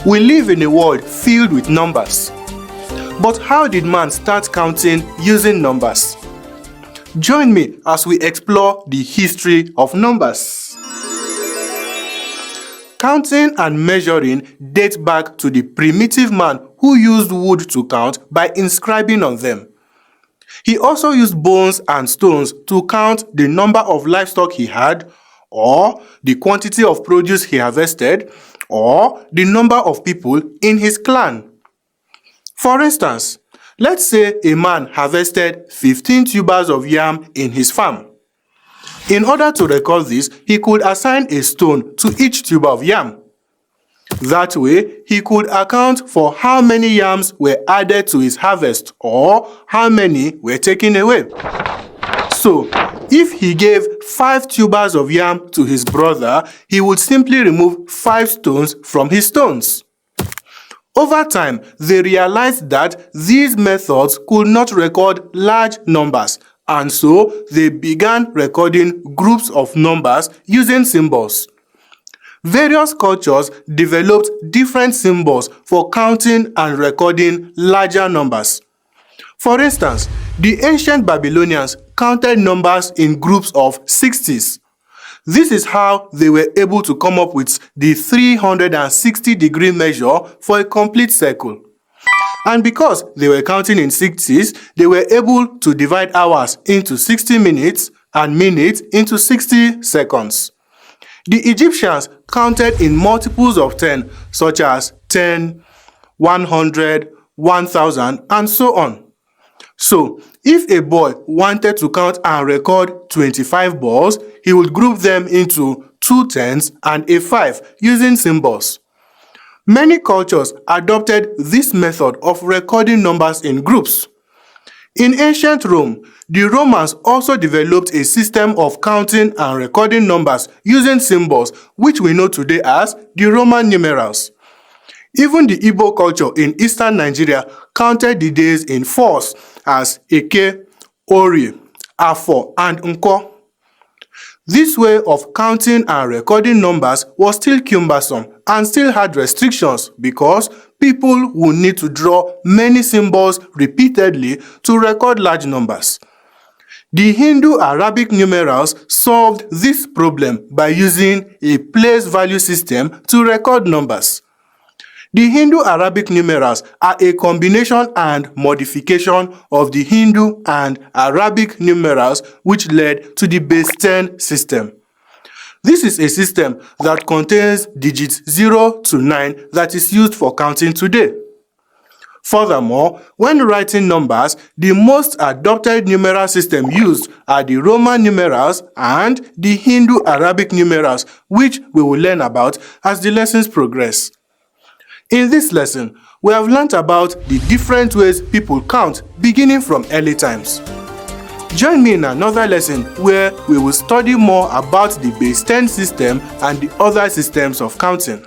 We live in a world filled with numbers. But how did man start counting using numbers? Join me as we explore the history of numbers. Counting and measuring date back to the primitive man who used wood to count by inscribing on them. He also used bones and stones to count the number of livestock he had, or the quantity of produce he harvested, or the number of people in his clan. For instance, let's say a man harvested 15 tubers of yam in his farm. In order to record this, he could assign a stone to each tuber of yam. That way, he could account for how many yams were added to his harvest or how many were taken away. So, if he gave 5 tubers of yam to his brother, he would simply remove 5 stones from his stones. Over time, they realized that these methods could not record large numbers, and so they began recording groups of numbers using symbols. Various cultures developed different symbols for counting and recording larger numbers. For instance, the ancient Babylonians counted numbers in groups of 60s. This is how they were able to come up with the 360-degree measure for a complete circle. And because they were counting in 60s, they were able to divide hours into 60 minutes and minutes into 60 seconds. The Egyptians counted in multiples of 10, such as 10, 100, 1000, and so on. So, if a boy wanted to count and record 25 balls, he would group them into 2 tens and a 5 using symbols. Many cultures adopted this method of recording numbers in groups. In ancient Rome, the Romans also developed a system of counting and recording numbers using symbols, which we know today as the Roman numerals. Even the Igbo culture in eastern Nigeria counted the days in 4s as Eke, Ori, Afo, and Nko. This way of counting and recording numbers was still cumbersome and still had restrictions because people would need to draw many symbols repeatedly to record large numbers. The Hindu-Arabic numerals solved this problem by using a place value system to record numbers. The Hindu-Arabic numerals are a combination and modification of the Hindu and Arabic numerals which led to the base 10 system. This is a system that contains digits 0 to 9 that is used for counting today. Furthermore, when writing numbers, the most adopted numeral system used are the Roman numerals and the Hindu-Arabic numerals, which we will learn about as the lessons progress. In this lesson, we have learnt about the different ways people count beginning from early times. Join me in another lesson where we will study more about the base 10 system and the other systems of counting.